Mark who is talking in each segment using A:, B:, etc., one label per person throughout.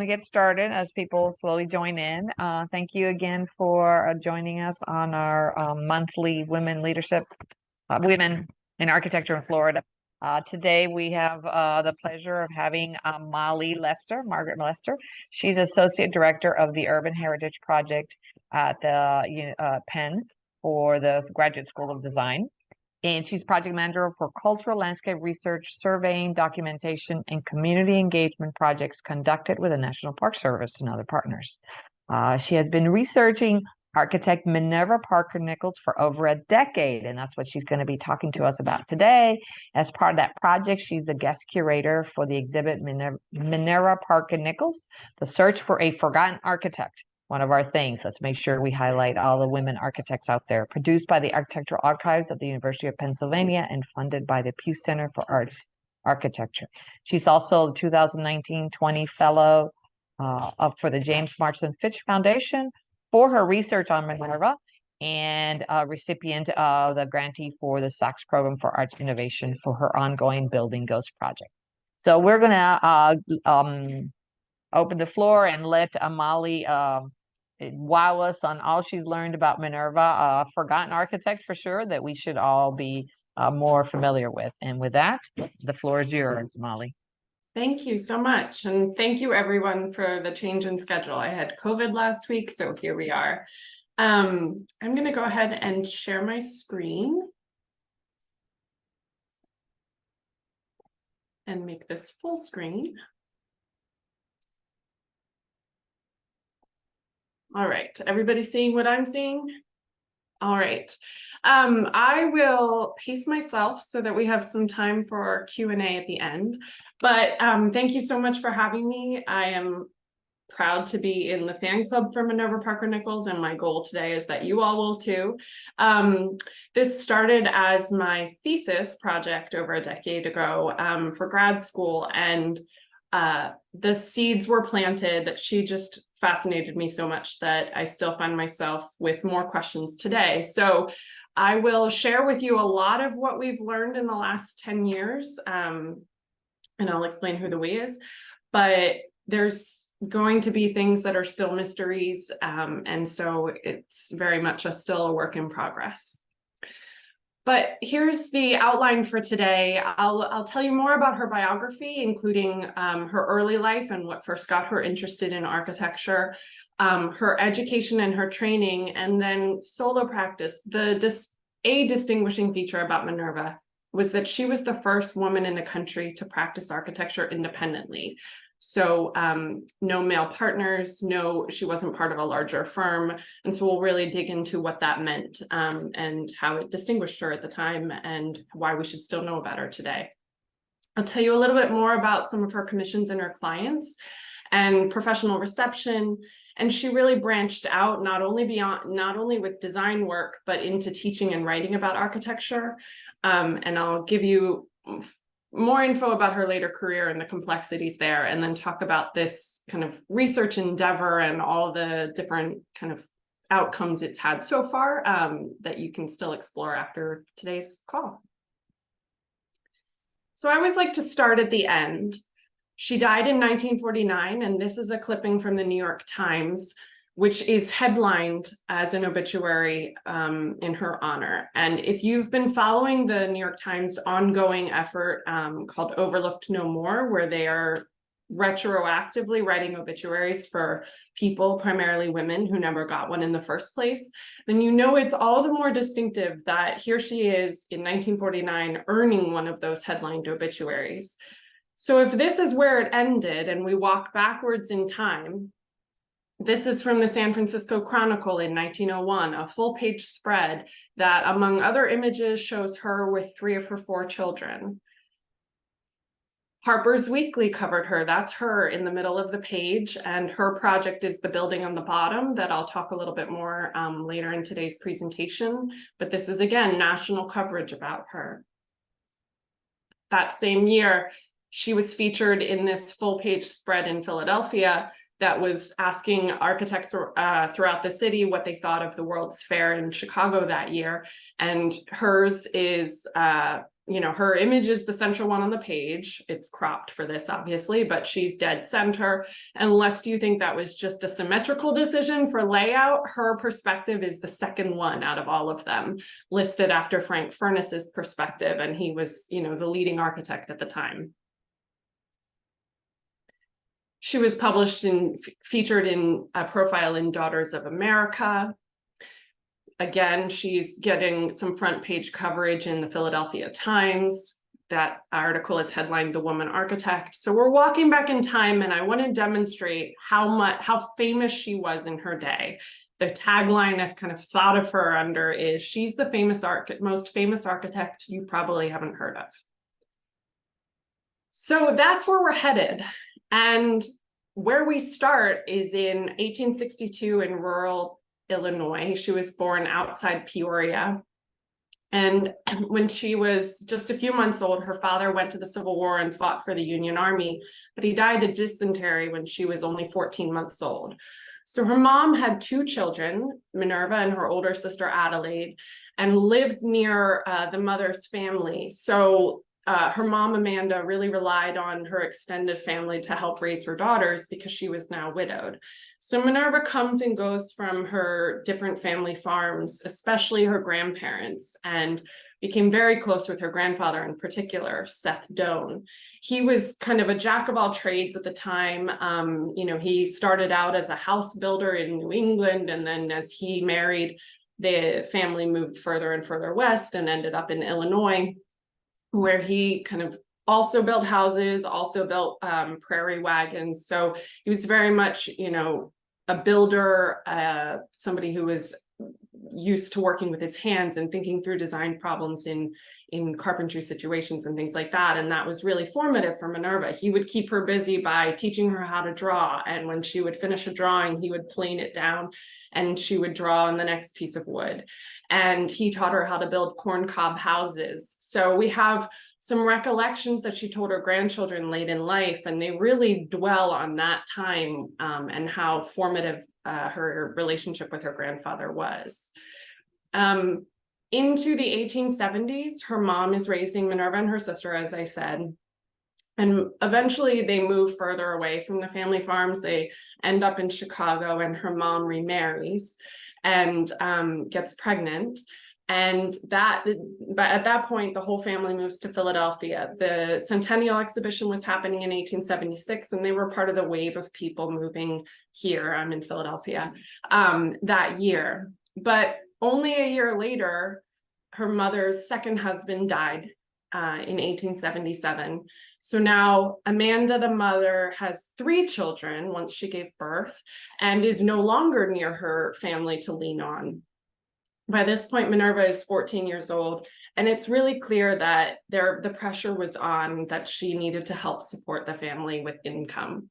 A: We get started as people slowly join in. Thank you again for joining us on our monthly Women Leadership, Women in Architecture in Florida. Today we have the pleasure of having Margaret Lester. She's Associate Director of the Urban Heritage Project at the Penn for the Graduate School of Design. And she's project manager for cultural landscape research, surveying, documentation, and community engagement projects conducted with the National Park Service and other partners. She has been researching architect Minerva Parker Nichols for over a decade, and that's what she's going to be talking to us about today. As part of that project, she's the guest curator for the exhibit Minerva Parker Nichols, The Search for a Forgotten Architect. One of our things. Let's make sure we highlight all the women architects out there. Produced by the Architectural Archives of the University of Pennsylvania and funded by the Pew Center for Arts Architecture. She's also the 2019-20 fellow for the James Marsden Fitch Foundation for her research on Minerva, and a recipient of the grantee for the Sachs Program for Arts Innovation for her ongoing Building Ghost project. So we're going to open the floor and let Molly wow us on all she's learned about Minerva, forgotten architect for sure, that we should all be more familiar with. And with that, the floor is yours, Molly.
B: Thank you so much. And thank you everyone for the change in schedule. I had COVID last week, so here we are. I'm going to go ahead and share my screen and make this full screen. All right, everybody seeing what I'm seeing? All right, I will pace myself so that we have some time for our Q&A at the end. But thank you so much for having me. I am proud to be in the fan club for Minerva Parker Nichols, and my goal today is that you all will too. This started as my thesis project over a decade ago for grad school, and the seeds were planted. She just fascinated me so much that I still find myself with more questions today. So I will share with you a lot of what we've learned in the last 10 years, and I'll explain who the we is, but there's going to be things that are still mysteries, and so it's very much still a work in progress. But here's the outline for today. I'll tell you more about her biography, including her early life and what first got her interested in architecture, her education and her training, and then solo practice. A distinguishing feature about Minerva was that she was the first woman in the country to practice architecture independently. So no male partners, she wasn't part of a larger firm. And so we'll really dig into what that meant and how it distinguished her at the time and why we should still know about her today. I'll tell you a little bit more about some of her commissions and her clients and professional reception. And she really branched out not only with design work, but into teaching and writing about architecture. And I'll give you more info about her later career and the complexities there, and then talk about this kind of research endeavor and all the different kind of outcomes it's had so far that you can still explore after today's call. So I always like to start at the end. She died in 1949, and this is a clipping from the New York Times, which is headlined as an obituary in her honor. And if you've been following the New York Times ongoing effort called Overlooked No More, where they are retroactively writing obituaries for people, primarily women, who never got one in the first place, then you know it's all the more distinctive that here she is in 1949 earning one of those headlined obituaries. So if this is where it ended and we walk backwards in time, this is from the San Francisco Chronicle in 1901, a full-page spread that, among other images, shows her with 3 of her 4 children. Harper's Weekly covered her. That's her in the middle of the page, and her project is the building on the bottom that I'll talk a little bit more later in today's presentation. But this is, again, national coverage about her. That same year, she was featured in this full-page spread in Philadelphia that was asking architects throughout the city what they thought of the World's Fair in Chicago that year. And hers is her image is the central one on the page. It's cropped for this, obviously, but she's dead center. Unless you think that was just a symmetrical decision for layout, her perspective is the second one out of all of them, listed after Frank Furness's perspective, and he was, the leading architect at the time. She was published and featured in a profile in Daughters of America. Again, she's getting some front page coverage in the Philadelphia Times. That article is headlined "The Woman Architect." So we're walking back in time, and I want to demonstrate how famous she was in her day. The tagline I've kind of thought of her under is, she's the most famous architect you probably haven't heard of. So that's where we're headed. And where we start is in 1862 in rural Illinois. She was born outside Peoria. And when she was just a few months old, her father went to the Civil War and fought for the Union Army, but he died of dysentery when she was only 14 months old. So her mom had two children, Minerva and her older sister Adelaide, and lived near the mother's family. So her mom, Amanda, really relied on her extended family to help raise her daughters because she was now widowed. So Minerva comes and goes from her different family farms, especially her grandparents, and became very close with her grandfather in particular, Seth Doane. He was kind of a jack of all trades at the time. He started out as a house builder in New England, and then as he married, the family moved further and further west and ended up in Illinois, where he kind of also built houses, also built prairie wagons. So he was very much, a builder, somebody who was used to working with his hands and thinking through design problems in carpentry situations and things like that. And that was really formative for Minerva. He would keep her busy by teaching her how to draw. And when she would finish a drawing, he would plane it down and she would draw on the next piece of wood. And he taught her how to build corncob houses. So we have some recollections that she told her grandchildren late in life, and they really dwell on that time and how formative her relationship with her grandfather was. Into the 1870s, her mom is raising Minerva and her sister, as I said. And eventually they move further away from the family farms. They end up in Chicago, and her mom remarries and gets pregnant. And but at that point, the whole family moves to Philadelphia. The Centennial Exhibition was happening in 1876, and they were part of the wave of people moving here. I'm in Philadelphia that year. But only a year later, her mother's second husband died in 1877. So now Amanda, the mother, has 3 children once she gave birth and is no longer near her family to lean on. By this point, Minerva is 14 years old, and it's really clear that the pressure was on, that she needed to help support the family with income.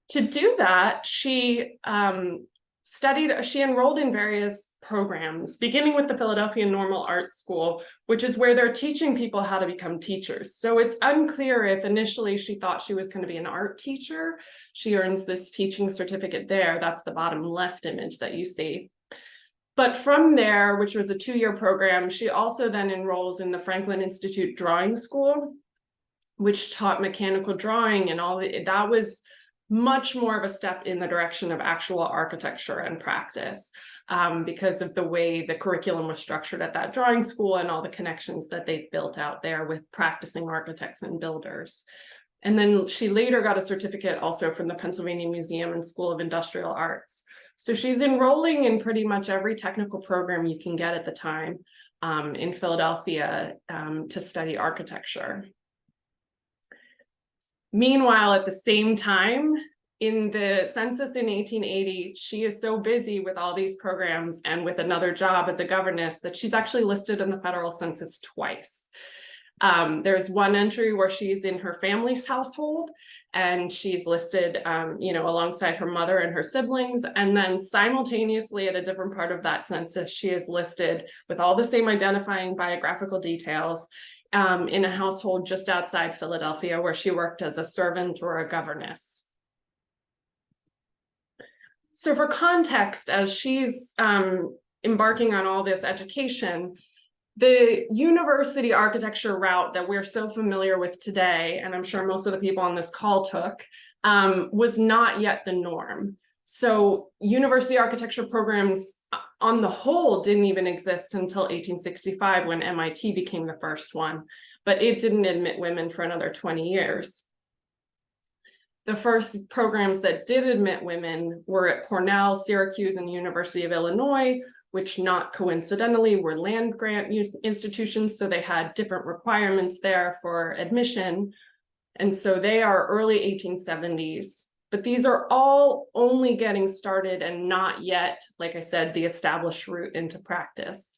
B: To do that, she enrolled in various programs, beginning with the Philadelphia Normal Arts School, which is where they're teaching people how to become teachers. So it's unclear if initially she thought she was going to be an art teacher. She earns this teaching certificate there. That's the bottom left image that you see. But from there, which was a 2-year program, she also then enrolls in the Franklin Institute Drawing School, which taught mechanical drawing and all that. Was much more of a step in the direction of actual architecture and practice because of the way the curriculum was structured at that drawing school and all the connections that they built out there with practicing architects and builders. And then she later got a certificate also from the Pennsylvania Museum and School of Industrial Arts. So she's enrolling in pretty much every technical program you can get at the time in Philadelphia to study architecture. Meanwhile, at the same time, in the census in 1880, she is so busy with all these programs and with another job as a governess that she's actually listed in the federal census twice. There's one entry where she's in her family's household and she's listed, alongside her mother and her siblings. And then simultaneously at a different part of that census, she is listed with all the same identifying biographical details in a household just outside Philadelphia where she worked as a servant or a governess. So for context, as she's embarking on all this education, The university architecture route that we're so familiar with today, and I'm sure most of the people on this call took, was not yet the norm. So university architecture programs on the whole didn't even exist until 1865 when MIT became the first one, but it didn't admit women for another 20 years. The first programs that did admit women were at Cornell, Syracuse, and the University of Illinois, which not coincidentally were land grant institutions, so they had different requirements there for admission. And so they are early 1870s, but these are all only getting started and not yet, like I said, the established route into practice.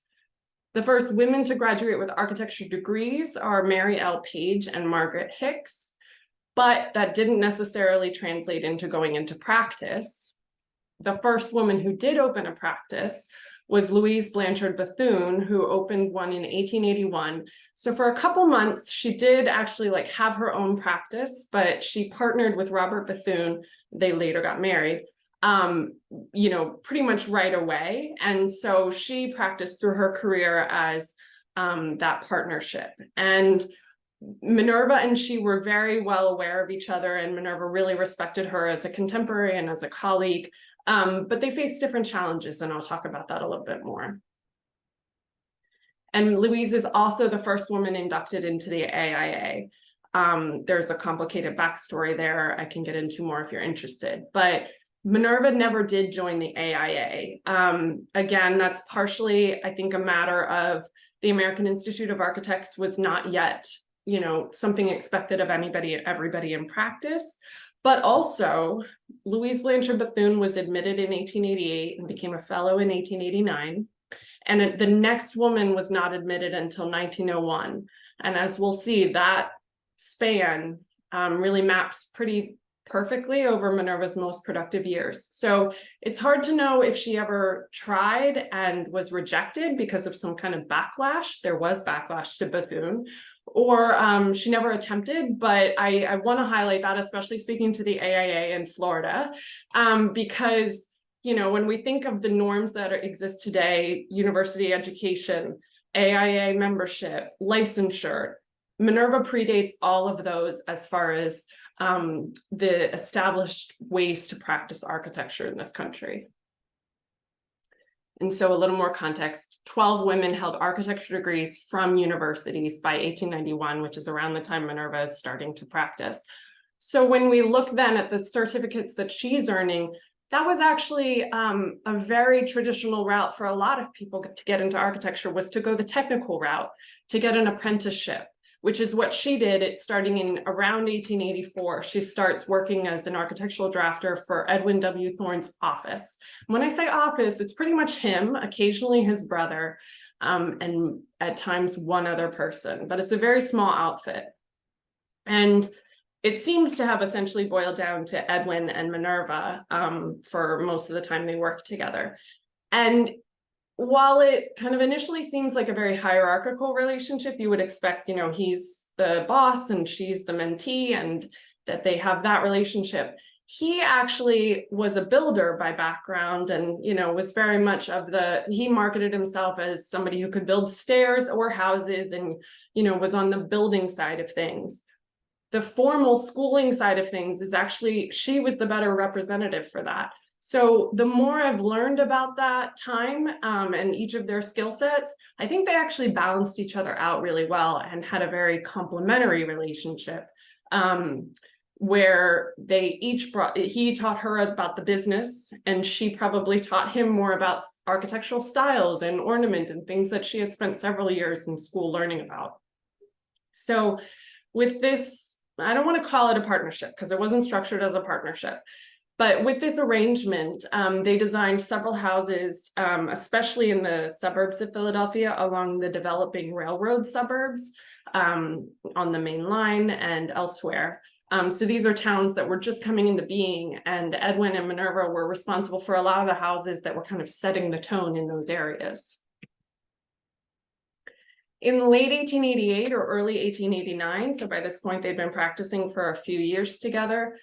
B: The first women to graduate with architecture degrees are Mary L. Page and Margaret Hicks, but that didn't necessarily translate into going into practice. The first woman who did open a practice was Louise Blanchard Bethune, who opened one in 1881. So for a couple months, she did actually like have her own practice, but she partnered with Robert Bethune. They later got married, pretty much right away. And so she practiced through her career as that partnership. And Minerva and she were very well aware of each other, and Minerva really respected her as a contemporary and as a colleague. But they faced different challenges, and I'll talk about that a little bit more. And Louise is also the first woman inducted into the AIA. There's a complicated backstory there I can get into more if you're interested, but Minerva never did join the AIA. Again, that's partially, I think, a matter of the American Institute of Architects was not yet, something expected of everybody in practice. But also, Louise Blanchard Bethune was admitted in 1888 and became a fellow in 1889. And the next woman was not admitted until 1901. And as we'll see, that span really maps pretty perfectly over Minerva's most productive years. So it's hard to know if she ever tried and was rejected because of some kind of backlash. There was backlash to Bethune, or she never attempted, but I want to highlight that, especially speaking to the AIA in Florida, because, when we think of the norms that exist today, university education, AIA membership, licensure, Minerva predates all of those as far as the established ways to practice architecture in this country. And so a little more context, 12 women held architecture degrees from universities by 1891, which is around the time Minerva is starting to practice. So when we look then at the certificates that she's earning, that was actually a very traditional route for a lot of people to get into architecture, was to go the technical route, to get an apprenticeship, which is what she did. It's starting in around 1884. She starts working as an architectural drafter for Edwin W. Thorne's office. When I say office, it's pretty much him, occasionally his brother, and at times one other person, but it's a very small outfit. And it seems to have essentially boiled down to Edwin and Minerva for most of the time they worked together. And while it kind of initially seems like a very hierarchical relationship, you would expect, he's the boss and she's the mentee, and that they have that relationship. He actually was a builder by background and, was very much he marketed himself as somebody who could build stairs or houses and, was on the building side of things. The formal schooling side of things is actually, she was the better representative for that. So the more I've learned about that time and each of their skill sets, I think they actually balanced each other out really well and had a very complementary relationship where they each he taught her about the business and she probably taught him more about architectural styles and ornament and things that she had spent several years in school learning about. So with this, I don't want to call it a partnership because it wasn't structured as a partnership. But with this arrangement, they designed several houses, especially in the suburbs of Philadelphia, along the developing railroad suburbs on the main line and elsewhere. So these are towns that were just coming into being, and Edwin and Minerva were responsible for a lot of the houses that were kind of setting the tone in those areas. In late 1888 or early 1889, so by this point they'd been practicing for a few years together,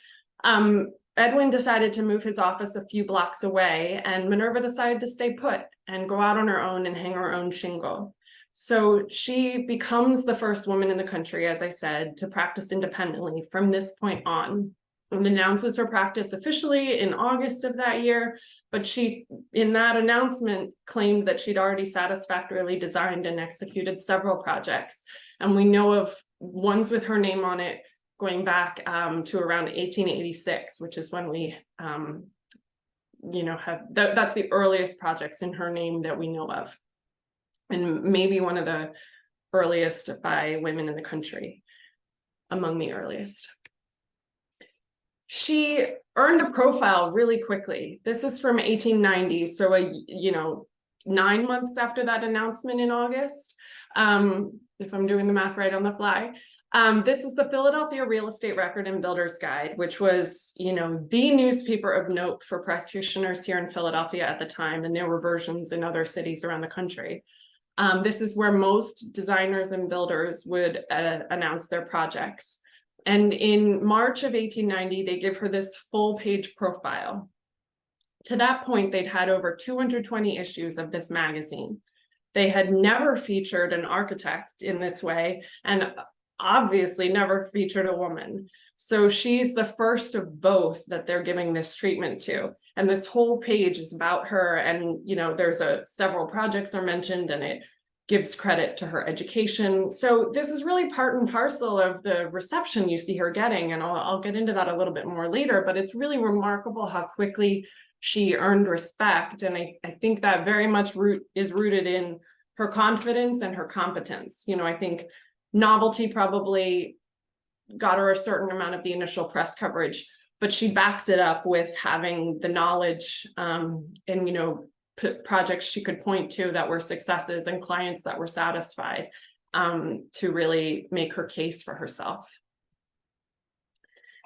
B: Edwin decided to move his office a few blocks away, and Minerva decided to stay put and go out on her own and hang her own shingle. So she becomes the first woman in the country, as I said, to practice independently from this point on, and announces her practice officially in August of that year. But she, in that announcement, claimed that she'd already satisfactorily designed and executed several projects. And we know of ones with her name on it going back to around 1886, which is when we that's the earliest projects in her name that we know of, and maybe one of the earliest by women in the country, among the earliest. She earned a profile really quickly. This is from 1890, so 9 months after that announcement in August, if I'm doing the math right on the fly. This is the Philadelphia Real Estate Record and Builder's Guide, which was, the newspaper of note for practitioners here in Philadelphia at the time, and there were versions in other cities around the country. This is where most designers and builders would announce their projects. And in March of 1890, they give her this full-page profile. To that point, they'd had over 220 issues of this magazine. They had never featured an architect in this way, and obviously never featured a woman. So she's the first of both that they're giving this treatment to. And this whole page is about her. And, there's several projects are mentioned, and it gives credit to her education. So this is really part and parcel of the reception you see her getting. And I'll get into that a little bit more later, but it's really remarkable how quickly she earned respect. And I think that very much is rooted in her confidence and her competence. I think novelty probably got her a certain amount of the initial press coverage, but she backed it up with having the knowledge and projects she could point to that were successes and clients that were satisfied to really make her case for herself.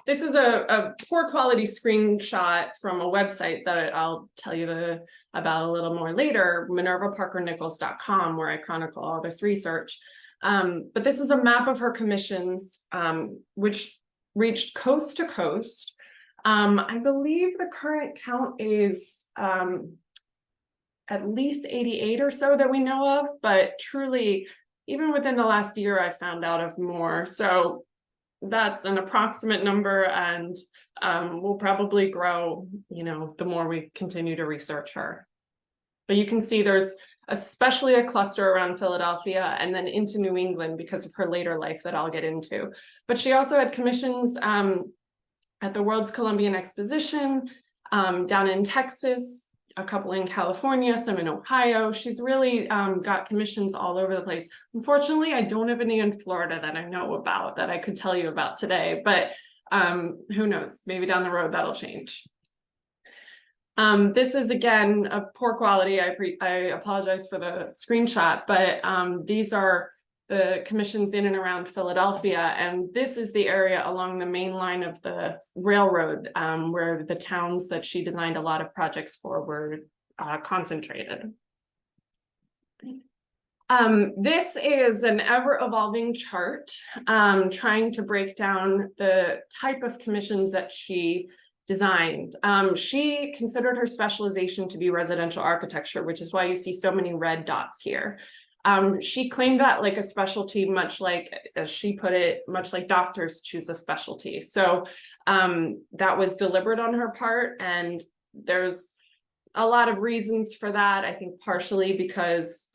B: This is a poor quality screenshot from a website that I'll tell you about a little more later, minervaparkernichols.com, where I chronicle all this research. But this is a map of her commissions, which reached coast to coast. I believe the current count is at least 88 or so that we know of, but truly, even within the last year, I found out of more. So that's an approximate number, and will probably grow, the more we continue to research her. But you can see there's especially a cluster around Philadelphia and then into New England because of her later life that I'll get into. But she also had commissions at the World's Columbian Exposition, down in Texas, a couple in California, some in Ohio. She's really got commissions all over the place. Unfortunately, I don't have any in Florida that I know about that I could tell you about today, but who knows, maybe down the road that'll change. This is, again, a poor quality. I apologize for the screenshot, but these are the commissions in and around Philadelphia. And this is the area along the main line of the railroad where the towns that she designed a lot of projects for were concentrated. This is an ever-evolving chart trying to break down the type of commissions that she designed. She considered her specialization to be residential architecture, which is why you see so many red dots here. She claimed that like a specialty, much like, as she put it, much like doctors choose a specialty. So that was deliberate on her part, and there's a lot of reasons for that. I think partially because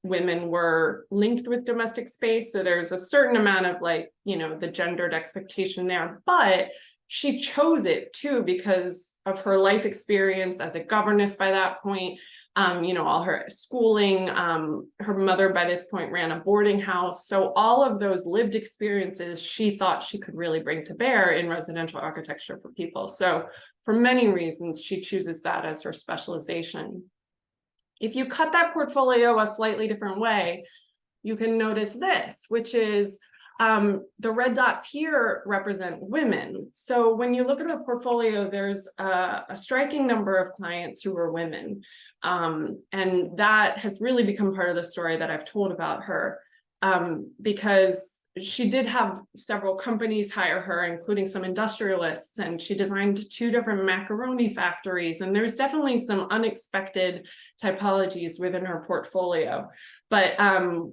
B: women were linked with domestic space, so there's a certain amount of the gendered expectation there, but she chose it too because of her life experience as a governess by that point, all her schooling. Her mother by this point ran a boarding house. So all of those lived experiences she thought she could really bring to bear in residential architecture for people. So for many reasons, she chooses that as her specialization. If you cut that portfolio a slightly different way, you can notice this, which is the red dots here represent women. So when you look at her portfolio, there's a striking number of clients who are women. And that has really become part of the story that I've told about her. because she did have several companies hire her, including some industrialists, and she designed 2 different macaroni factories. And there's definitely some unexpected typologies within her portfolio. But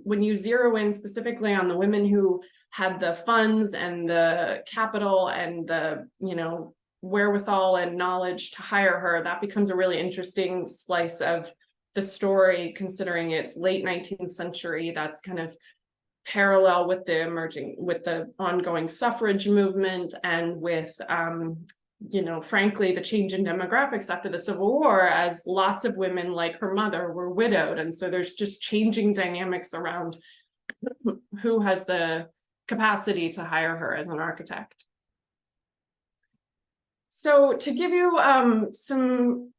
B: when you zero in specifically on the women who had the funds and the capital and the, wherewithal and knowledge to hire her, that becomes a really interesting slice of the story, considering it's late 19th century. That's kind of parallel with the ongoing suffrage movement, and with frankly, the change in demographics after the Civil War, as lots of women like her mother were widowed. And so there's just changing dynamics around who has the capacity to hire her as an architect. So to give you some,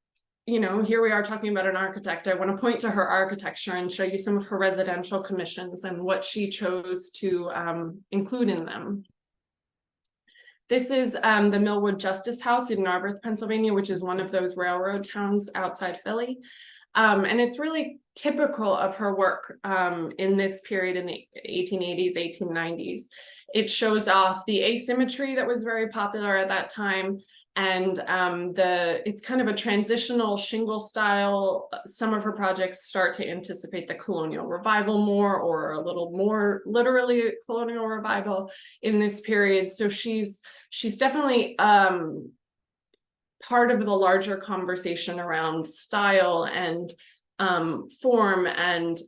B: here we are talking about an architect. I want to point to her architecture and show you some of her residential commissions and what she chose to include in them. This is the Millwood Justice House in Narberth, Pennsylvania, which is one of those railroad towns outside Philly. And it's really typical of her work in this period in the 1880s, 1890s. It shows off the asymmetry that was very popular at that time. And it's kind of a transitional shingle style. Some of her projects start to anticipate the colonial revival more, or a little more literally colonial revival in this period. So she's definitely part of the larger conversation around style and form and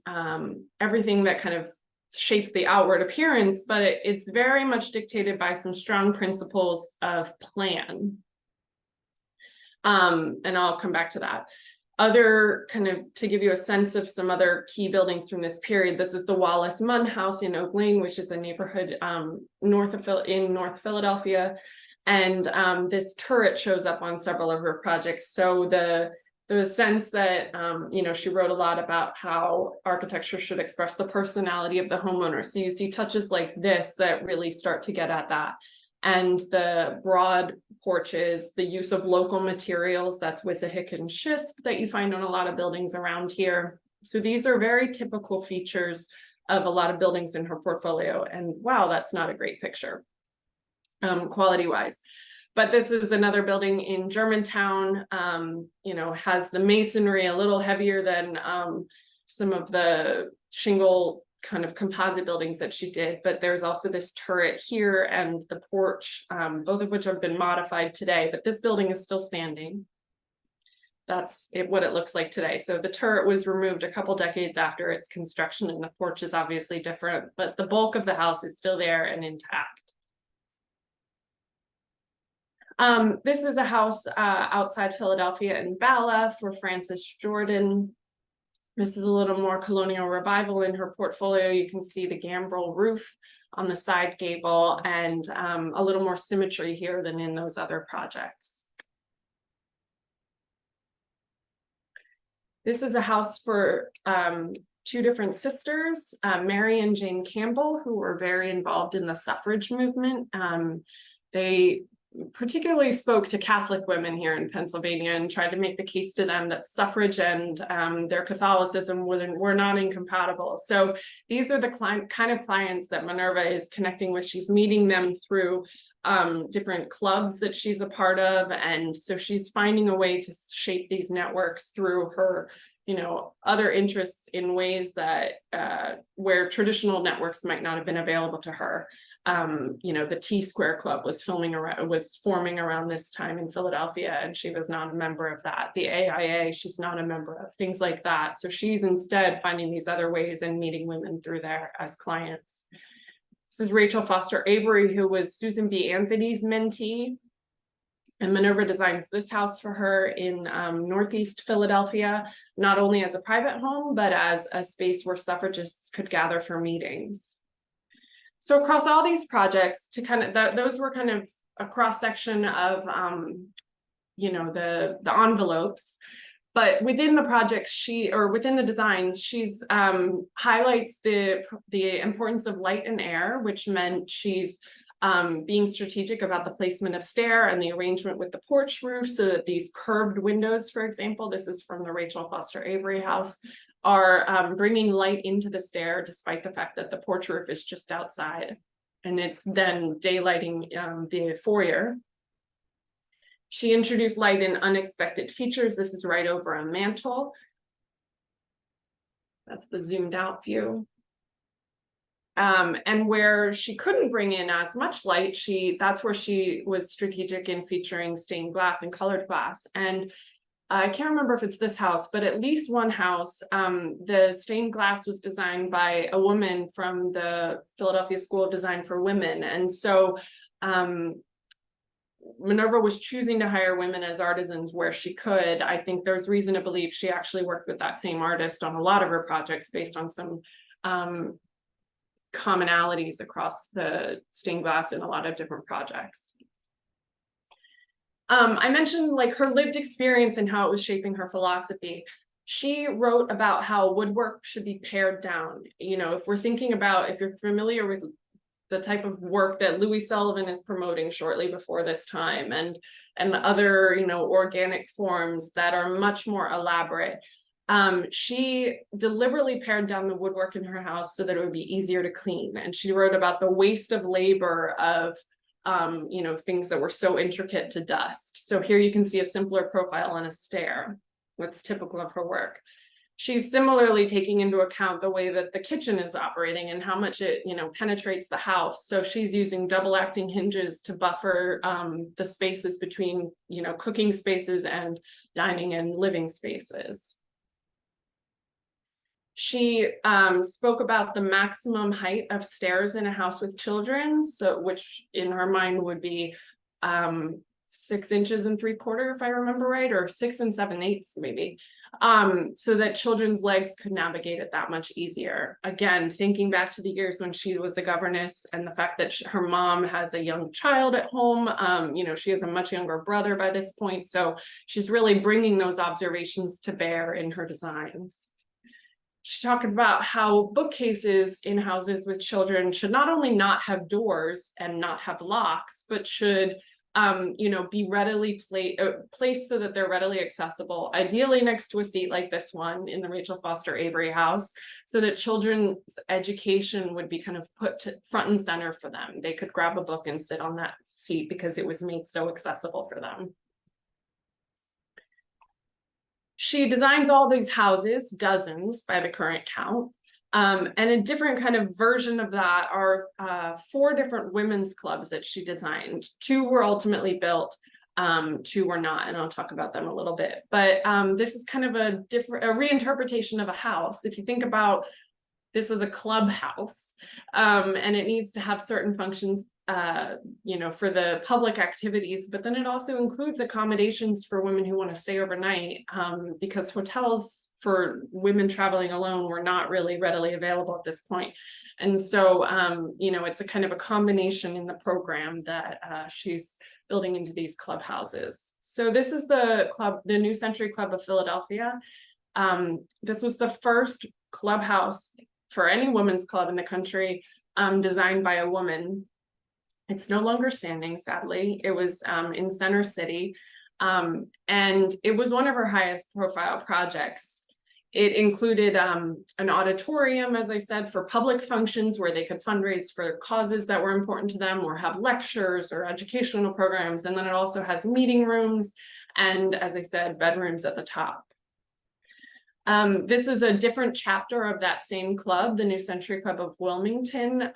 B: everything that kind of shapes the outward appearance, but it's very much dictated by some strong principles of plan. And I'll come back to that. Other kind of, to give you a sense of some other key buildings from this period, this is the Wallace Munn House in Oak Lane, which is a neighborhood North Philadelphia. And this turret shows up on several of her projects. So the sense that, she wrote a lot about how architecture should express the personality of the homeowner. So you see touches like this that really start to get at that. And the broad porches, the use of local materials, that's Wissahick and schist that you find on a lot of buildings around here. So these are very typical features of a lot of buildings in her portfolio. And wow, that's not a great picture, quality-wise. But this is another building in Germantown, has the masonry a little heavier than some of the shingle kind of composite buildings that she did. But there's also this turret here and the porch, both of which have been modified today, but this building is still standing. That's what it looks like today. So the turret was removed a couple decades after its construction, and the porch is obviously different, but the bulk of the house is still there and intact. This is a house outside Philadelphia in Bala for Frances Jordan. This is a little more colonial revival in her portfolio. You can see the gambrel roof on the side gable, and a little more symmetry here than in those other projects. This is a house for 2 different sisters, Mary and Jane Campbell, who were very involved in the suffrage movement. They particularly spoke to Catholic women here in Pennsylvania and tried to make the case to them that suffrage and their Catholicism were not incompatible. So these are the kind of clients that Minerva is connecting with. She's meeting them through different clubs that she's a part of. And so she's finding a way to shape these networks through her other interests in ways that where traditional networks might not have been available to her. The T Square Club was forming around this time in Philadelphia, and she was not a member of that. The AIA, she's not a member of, things like that. So she's instead finding these other ways and meeting women through there as clients. This is Rachel Foster Avery, who was Susan B. Anthony's mentee. And Minerva designs this house for her in Northeast Philadelphia, not only as a private home, but as a space where suffragists could gather for meetings. So across all these projects, those were kind of a cross section of, the envelopes. But within the project, within the designs, she's highlights the importance of light and air, which meant she's being strategic about the placement of stair and the arrangement with the porch roof, so that these curved windows, for example, this is from the Rachel Foster Avery house, are bringing light into the stair, despite the fact that the porch roof is just outside, and it's then daylighting the foyer. She introduced light in unexpected features. This is right over a mantle. That's the zoomed out view. And where she couldn't bring in as much light, that's where she was strategic in featuring stained glass and colored glass. And I can't remember if it's this house, but at least one house, the stained glass was designed by a woman from the Philadelphia School of Design for Women. And so Minerva was choosing to hire women as artisans where she could. I think there's reason to believe she actually worked with that same artist on a lot of her projects based on some commonalities across the stained glass in a lot of different projects. I mentioned like her lived experience and how it was shaping her philosophy. She wrote about how woodwork should be pared down. You know, if we're thinking about, if you're familiar with the type of work that Louis Sullivan is promoting shortly before this time, and other, you know, organic forms that are much more elaborate. She deliberately pared down the woodwork in her house so that it would be easier to clean. And she wrote about the waste of labor of, you know, things that were so intricate to dust. So here you can see a simpler profile on a stair. That's typical of her work. She's similarly taking into account the way that the kitchen is operating and how much it, you know, penetrates the house. So she's using double acting hinges to buffer the spaces between, you know, cooking spaces and dining and living spaces. She spoke about the maximum height of stairs in a house with children, so which in her mind would be 6 inches and 3/4, if I remember right, or 6 7/8 maybe, so that children's legs could navigate it that much easier. Again, thinking back to the years when she was a governess and the fact that her mom has a young child at home, you know, she has a much younger brother by this point, so she's really bringing those observations to bear in her designs. She talked about how bookcases in houses with children should not only not have doors and not have locks, but should you know, be readily placed so that they're readily accessible, ideally next to a seat like this one in the Rachel Foster Avery house, so that children's education would be kind of put to front and center for them. They could grab a book and sit on that seat because it was made so accessible for them. She designs all these houses, dozens by the current count. And a different kind of version of that are 4 different women's clubs that she designed. 2 were ultimately built, 2 were not, and I'll talk about them a little bit. But this is kind of a reinterpretation of a house. If you think about this as a clubhouse, and it needs to have certain functions, you know, for the public activities, but then it also includes accommodations for women who want to stay overnight, because hotels for women traveling alone were not really readily available at this point. And so, you know, it's a kind of a combination in the program that she's building into these clubhouses. So this is the club, the New Century Club of Philadelphia. This was the first clubhouse for any women's club in the country, designed by a woman. It's no longer standing, sadly. It was in Center City, and it was one of her highest profile projects. It included an auditorium, as I said, for public functions where they could fundraise for causes that were important to them or have lectures or educational programs. And then it also has meeting rooms and, as I said, bedrooms at the top. This is a different chapter of that same club, the New Century Club of Wilmington,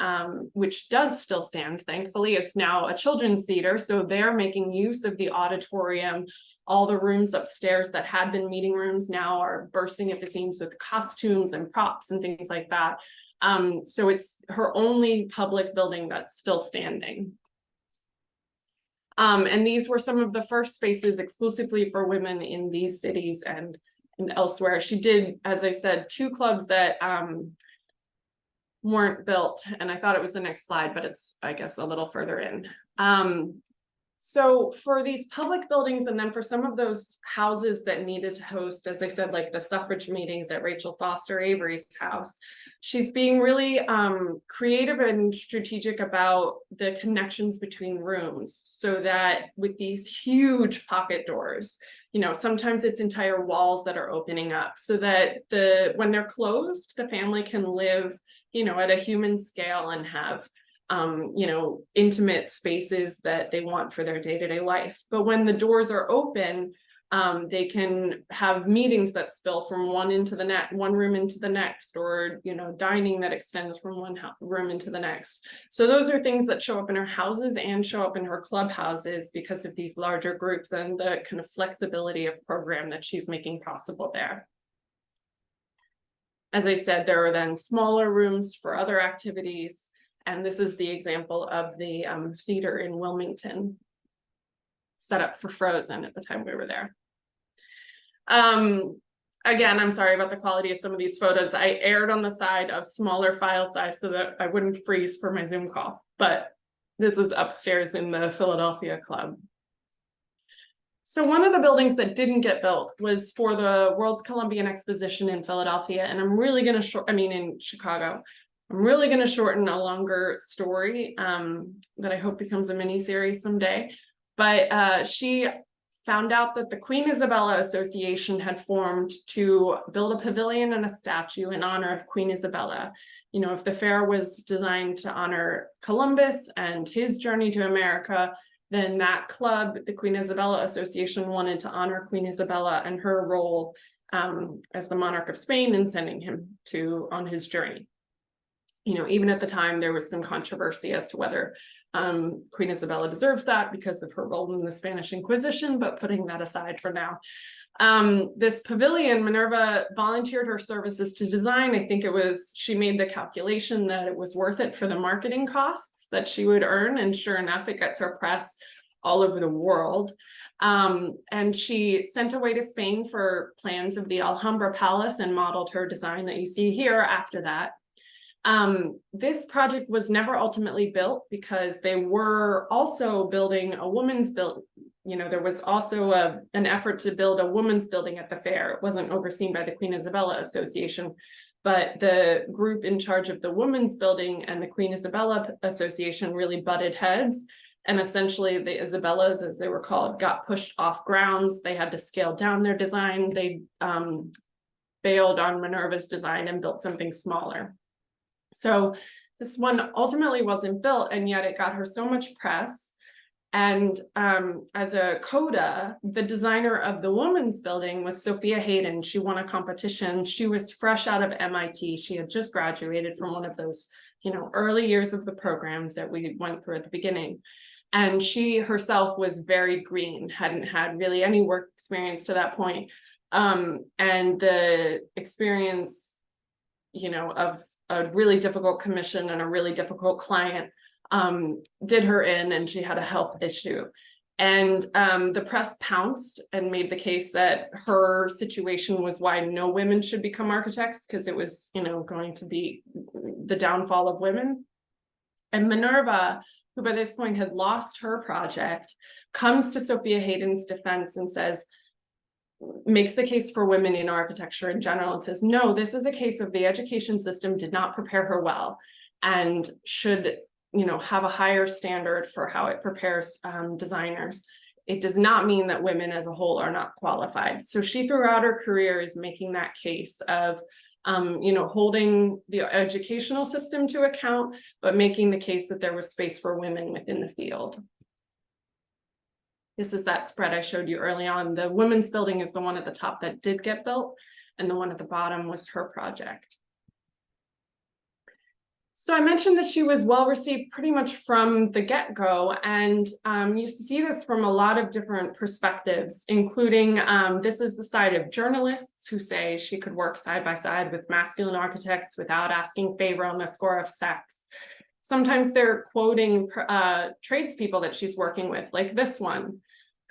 B: which does still stand, thankfully. It's now a children's theater, so they're making use of the auditorium. All the rooms upstairs that had been meeting rooms now are bursting at the seams with costumes and props and things like that. So it's her only public building that's still standing. And these were some of the first spaces exclusively for women in these cities and elsewhere. She did, as I said, 2 clubs that weren't built, and I thought it was the next slide, but it's, I guess, a little further in. So for these public buildings, and then for some of those houses that needed to host, as I said, like the suffrage meetings at Rachel Foster Avery's house, she's being really creative and strategic about the connections between rooms, so that with these huge pocket doors, you know, sometimes it's entire walls that are opening up, so that when they're closed, the family can live, you know, at a human scale and have you know, intimate spaces that they want for their day-to-day life. But when the doors are open, they can have meetings that spill from one room into the next, or, you know, dining that extends from one room into the next. So those are things that show up in her houses and show up in her clubhouses because of these larger groups and the kind of flexibility of program that she's making possible there. As I said, there are then smaller rooms for other activities. And this is the example of the theater in Wilmington, set up for Frozen at the time we were there. Again, I'm sorry about the quality of some of these photos. I erred on the side of smaller file size so that I wouldn't freeze for my Zoom call, but this is upstairs in the Philadelphia Club. So one of the buildings that didn't get built was for the World's Columbian Exposition in Philadelphia, and I'm really going to in Chicago. I'm really going to shorten a longer story that I hope becomes a mini series someday. But she found out that the Queen Isabella Association had formed to build a pavilion and a statue in honor of Queen Isabella. You know, if the fair was designed to honor Columbus and his journey to America, then that club, the Queen Isabella Association, wanted to honor Queen Isabella and her role as the monarch of Spain in sending him on his journey. You know, even at the time, there was some controversy as to whether Queen Isabella deserved that because of her role in the Spanish Inquisition, but putting that aside for now. This pavilion, Minerva volunteered her services to design. I think she made the calculation that it was worth it for the marketing costs that she would earn. And sure enough, it gets her press all over the world. And she sent away to Spain for plans of the Alhambra Palace and modeled her design that you see here after that. This project was never ultimately built because they were also building a women's building. You know, there was also an effort to build a women's building at the fair. It wasn't overseen by the Queen Isabella Association, but the group in charge of the women's building and the Queen Isabella Association really butted heads. And essentially the Isabellas, as they were called, got pushed off grounds. They had to scale down their design. They bailed on Minerva's design and built something smaller. So this one ultimately wasn't built, and yet it got her so much press. And as a coda, the designer of the women's building was Sophia Hayden. She won a competition. She was fresh out of MIT. She had just graduated from one of those, you know, early years of the programs that we went through at the beginning. And she herself was very green, hadn't had really any work experience to that point. And the experience, you know, of a really difficult commission and a really difficult client did her in, and she had a health issue. And the press pounced and made the case that her situation was why no women should become architects, because it was, you know, going to be the downfall of women. And Minerva, who by this point had lost her project, comes to Sophia Hayden's defense and makes the case for women in architecture in general, and says, no, this is a case of the education system did not prepare her well and should, you know, have a higher standard for how it prepares designers. It does not mean that women as a whole are not qualified. So she throughout her career is making that case of, you know, holding the educational system to account, but making the case that there was space for women within the field. This is that spread I showed you early on. The women's building is the one at the top that did get built, and the one at the bottom was her project. So I mentioned that she was well received pretty much from the get-go, and you see this from a lot of different perspectives, including this is the side of journalists who say she could work side by side with masculine architects without asking favor on the score of sex. Sometimes they're quoting tradespeople that she's working with, like this one.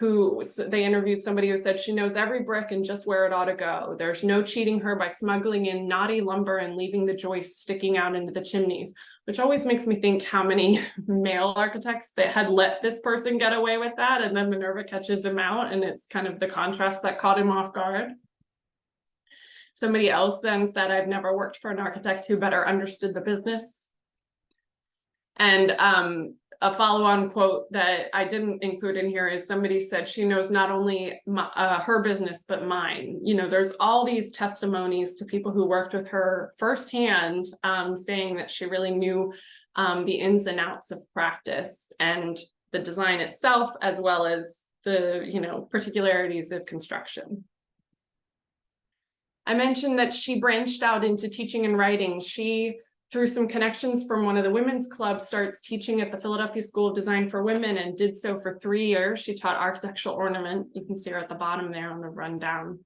B: they interviewed somebody who said she knows every brick and just where it ought to go. There's no cheating her by smuggling in knotty lumber and leaving the joists sticking out into the chimneys, which always makes me think how many male architects that had let this person get away with that, and then Minerva catches him out, and it's kind of the contrast that caught him off guard. Somebody else then said, I've never worked for an architect who better understood the business. And a follow-on quote that I didn't include in here is somebody said she knows not only her business, but mine. You know, there's all these testimonies to people who worked with her firsthand, saying that she really knew the ins and outs of practice and the design itself, as well as the, you know, particularities of construction. I mentioned that she branched out into teaching and writing. She, through some connections from one of the women's clubs, starts teaching at the Philadelphia School of Design for Women, and did so for 3 years. She taught architectural ornament. You can see her at the bottom there on the rundown.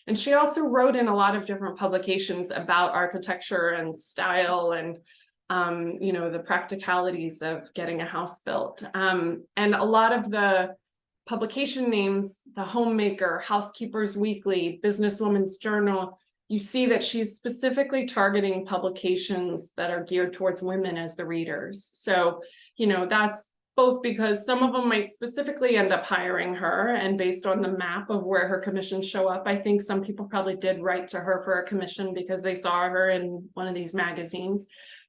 B: And she also wrote in a lot of different publications about architecture and style and, you know, the practicalities of getting a house built. And a lot of the publication names, The Homemaker, Housekeepers Weekly, Businesswoman's Journal, you see that she's specifically targeting publications that are geared towards women as the readers. So, you know, that's both because some of them might specifically end up hiring her, and based on the map of where her commissions show up, I think some people probably did write to her for a commission because they saw her in one of these magazines.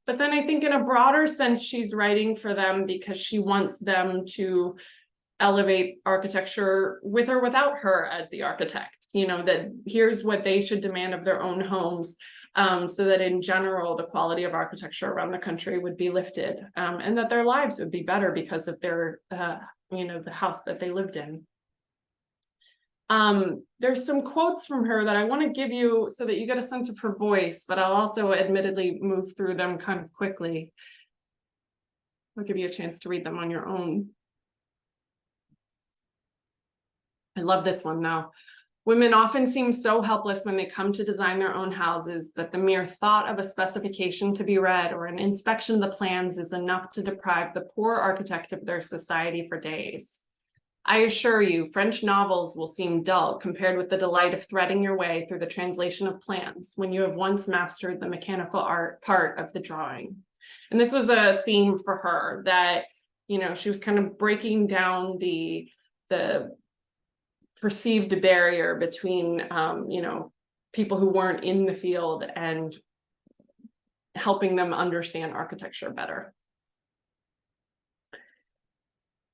B: But then I think in a broader sense, she's writing for them because she wants them to elevate architecture with or without her as the architect, you know, that here's what they should demand of their own homes, so that in general, the quality of architecture around the country would be lifted, and that their lives would be better because of their, you know, the house that they lived in. There's some quotes from her that I want to give you so that you get a sense of her voice, but I'll also admittedly move through them kind of quickly. I'll give you a chance to read them on your own. I love this one though. Women often seem so helpless when they come to design their own houses that the mere thought of a specification to be read or an inspection of the plans is enough to deprive the poor architect of their society for days. I assure you, French novels will seem dull compared with the delight of threading your way through the translation of plans when you have once mastered the mechanical art part of the drawing. And this was a theme for her, that, you know, she was kind of breaking down the perceived barrier between, you know, people who weren't in the field and helping them understand architecture better.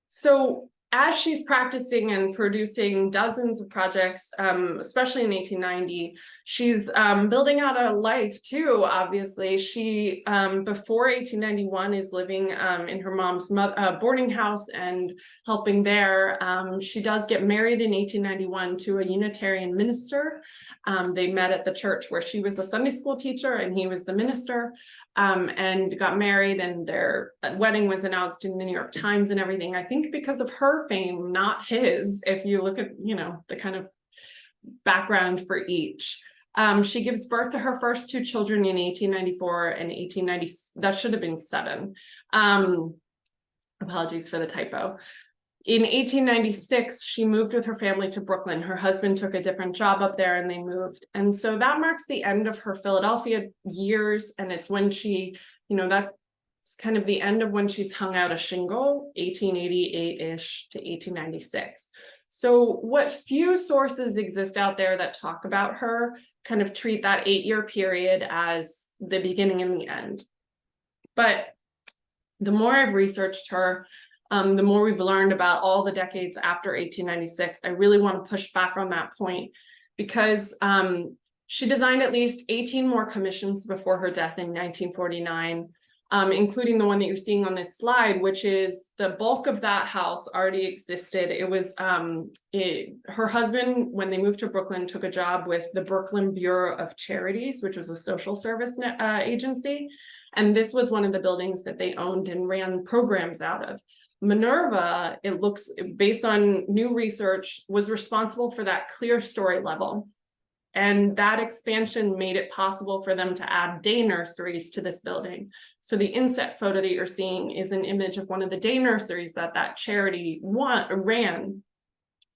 B: So as she's practicing and producing dozens of projects, especially in 1890, she's building out a life too, obviously. She, before 1891, is living in her mom's boarding house and helping there. She does get married in 1891 to a Unitarian minister. They met at the church where she was a Sunday school teacher and he was the minister. And got married, and their wedding was announced in the New York Times and everything, I think because of her fame, not his, if you look at, you know, the kind of background for each. She gives birth to her first 2 children in 1894 and 1890, that should have been 7. Apologies for the typo. In 1896, she moved with her family to Brooklyn. Her husband took a different job up there and they moved. And so that marks the end of her Philadelphia years. And it's when she, you know, that's kind of the end of when she's hung out a shingle, 1888-ish to 1896. So what few sources exist out there that talk about her kind of treat that 8-year period as the beginning and the end. But the more I've researched her, the more we've learned about all the decades after 1896, I really want to push back on that point, because she designed at least 18 more commissions before her death in 1949, including the one that you're seeing on this slide, which is the bulk of that house already existed. It was her husband, when they moved to Brooklyn, took a job with the Brooklyn Bureau of Charities, which was a social service agency. And this was one of the buildings that they owned and ran programs out of. Minerva, it looks, based on new research, was responsible for that clear story level. And that expansion made it possible for them to add day nurseries to this building. So the inset photo that you're seeing is an image of one of the day nurseries that charity ran.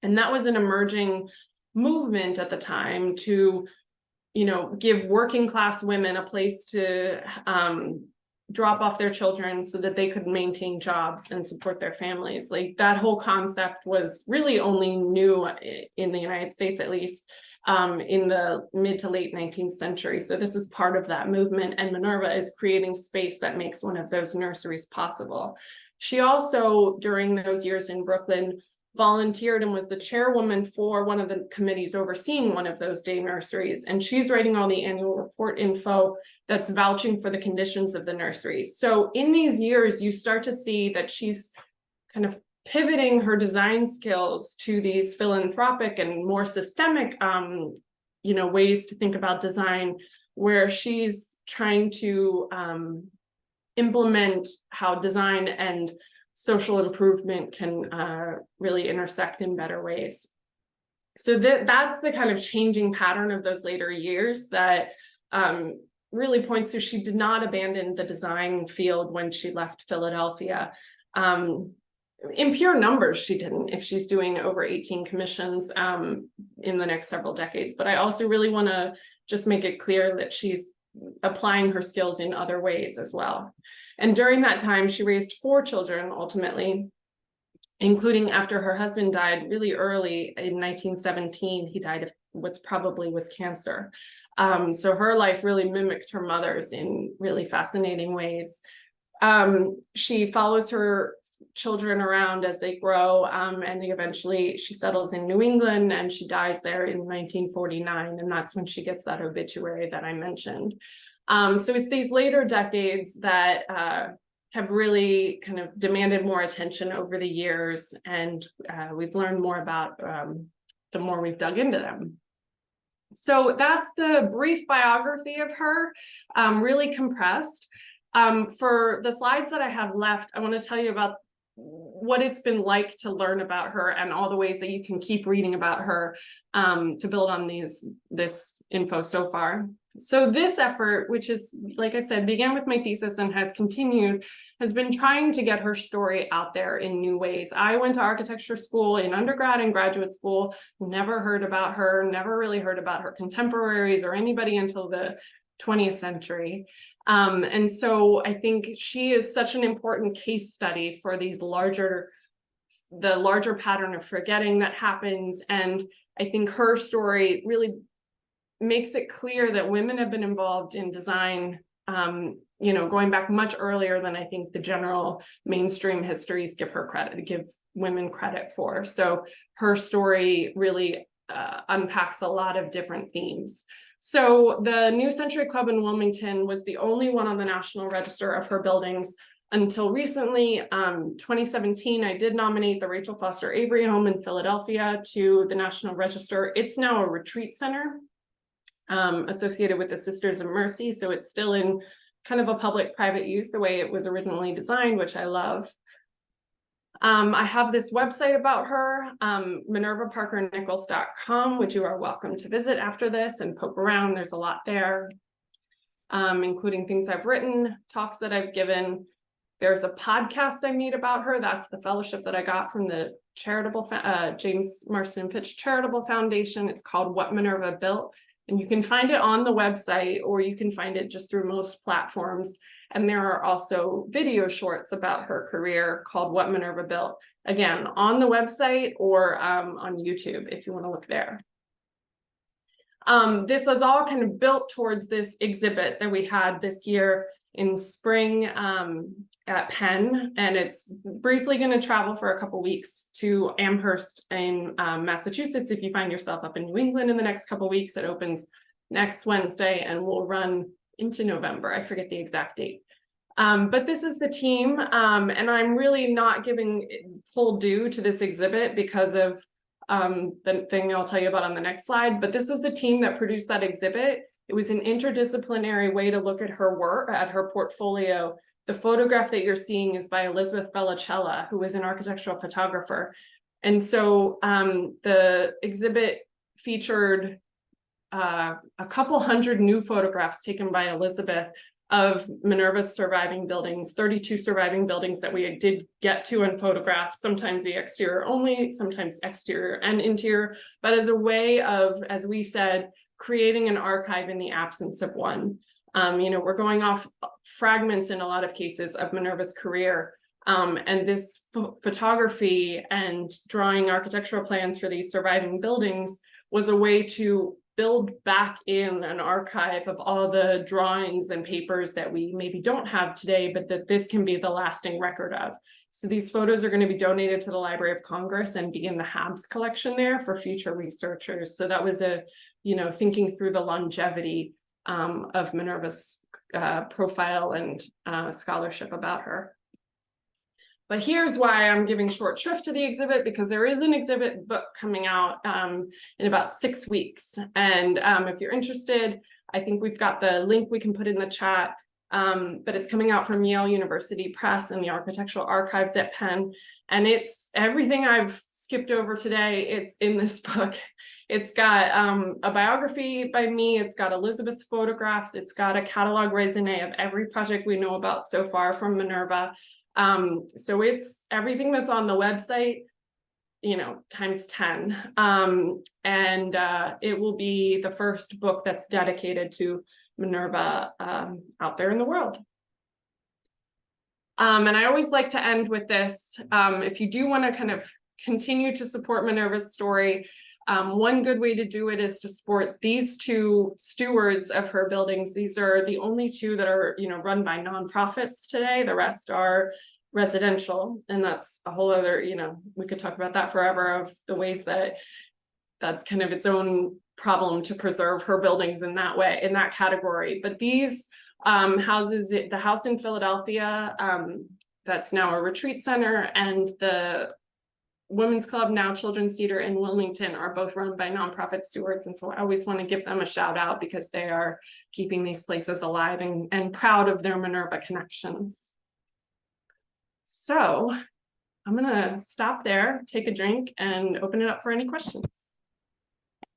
B: And that was an emerging movement at the time to, give working class women a place to drop off their children so that they could maintain jobs and support their families. Like, that whole concept was really only new in the United States, at least, in the mid to late 19th century. So this is part of that movement, and Minerva is creating space that makes one of those nurseries possible. She also, during those years in Brooklyn, volunteered and was the chairwoman for one of the committees overseeing one of those day nurseries. And she's writing all the annual report info that's vouching for the conditions of the nurseries. So in these years, you start to see that she's kind of pivoting her design skills to these philanthropic and more systemic, ways to think about design, where she's trying to implement how design and social improvement can really intersect in better ways. So that's the kind of changing pattern of those later years that really points to she did not abandon the design field when she left Philadelphia. In pure numbers, she didn't, if she's doing over 18 commissions in the next several decades. But I also really want to just make it clear that she's applying her skills in other ways as well. And during that time, she raised 4 children ultimately, including after her husband died really early in 1917. He died of what's probably was cancer. So her life really mimicked her mother's in really fascinating ways. She follows her children around as they grow, and eventually she settles in New England, and she dies there in 1949, and that's when she gets that obituary that I mentioned. So it's these later decades that have really kind of demanded more attention over the years, and we've learned more about the more we've dug into them. So that's the brief biography of her, really compressed. For the slides that I have left, I want to tell you about what it's been like to learn about her and all the ways that you can keep reading about her to build on this info so far. So this effort, which is, like I said, began with my thesis and has continued, has been trying to get her story out there in new ways. I went to architecture school in undergrad and graduate school, never heard about her, never really heard about her contemporaries or anybody until the 20th century. And so I think she is such an important case study for the larger pattern of forgetting that happens. And I think her story really makes it clear that women have been involved in design, going back much earlier than I think the general mainstream histories give women credit for. So her story really unpacks a lot of different themes. So the New Century Club in Wilmington was the only one on the National Register of her buildings until recently. 2017, I did nominate the Rachel Foster Avery Home in Philadelphia to the National Register. It's now a retreat center associated with the Sisters of Mercy. So it's still in kind of a public-private use the way it was originally designed, which I love. I have this website about her, minervaparkernichols.com, which you are welcome to visit after this and poke around. There's a lot there, including things I've written, talks that I've given. There's a podcast I made about her. That's the fellowship that I got from the James Marston and Fitch Charitable Foundation. It's called What Minerva Built. And you can find it on the website, or you can find it just through most platforms. And there are also video shorts about her career called What Minerva Built, again, on the website or on YouTube, if you want to look there. This was all kind of built towards this exhibit that we had this year in spring at Penn, and it's briefly going to travel for a couple weeks to Amherst in Massachusetts. If you find yourself up in New England in the next couple weeks, it opens next Wednesday and will run into November. I forget the exact date. But this is the team, and I'm really not giving full due to this exhibit because of the thing I'll tell you about on the next slide. But this was the team that produced that exhibit. It was an interdisciplinary way to look at her work, at her portfolio. The photograph that you're seeing is by Elizabeth Bellicella, who is an architectural photographer. And so the exhibit featured a couple hundred new photographs taken by Elizabeth of Minerva's surviving buildings, 32 surviving buildings that we did get to and photograph, sometimes the exterior only, sometimes exterior and interior, but as a way of, as we said, creating an archive in the absence of one. We're going off fragments in a lot of cases of Minerva's career. And this photography and drawing architectural plans for these surviving buildings was a way to build back in an archive of all the drawings and papers that we maybe don't have today, but that this can be the lasting record of. So these photos are going to be donated to the Library of Congress and be in the Habs collection there for future researchers. So that was thinking through the longevity of Minerva's profile and scholarship about her. But here's why I'm giving short shrift to the exhibit, because there is an exhibit book coming out in about 6 weeks. And if you're interested, I think we've got the link we can put in the chat, but it's coming out from Yale University Press and the Architectural Archives at Penn. And it's everything I've skipped over today, it's in this book. It's got a biography by me, it's got Elizabeth's photographs, it's got a catalog raisonné of every project we know about so far from Minerva. So it's everything that's on the website, times 10. And it will be the first book that's dedicated to Minerva out there in the world. And I always like to end with this. If you do want to kind of continue to support Minerva's story, one good way to do it is to support these two stewards of her buildings. These are the only two that are, run by nonprofits today. The rest are residential, and that's a whole other, we could talk about that forever, of the ways that that's kind of its own problem to preserve her buildings in that way, in that category. But these houses, the house in Philadelphia, that's now a retreat center, and the Women's Club, now Children's Theater in Wilmington, are both run by nonprofit stewards. And so I always want to give them a shout out, because they are keeping these places alive and proud of their Minerva connections. So I'm going to stop there, take a drink, and open it up for any questions.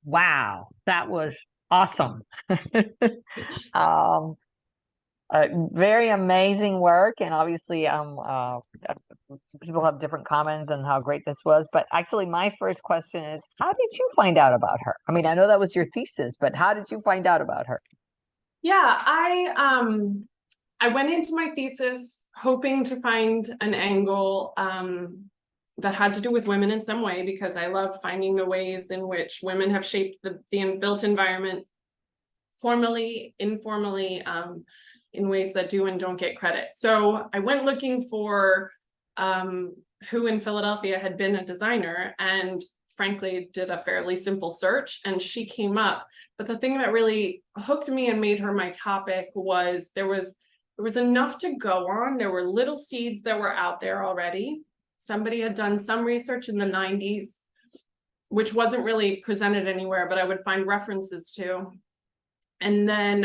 A: Wow, that was awesome. Very amazing work, and obviously people have different comments on how great this was, but actually my first question is, how did you find out about her? I mean, I know that was your thesis, but how did you find out about her?
B: Yeah, I went into my thesis hoping to find an angle that had to do with women in some way, because I love finding the ways in which women have shaped the built environment, formally, informally, in ways that do and don't get credit. So I went looking for who in Philadelphia had been a designer, and frankly did a fairly simple search, and she came up. But the thing that really hooked me and made her my topic was there was enough to go on. There were little seeds that were out there already. Somebody had done some research in the 90s, which wasn't really presented anywhere, but I would find references to. And then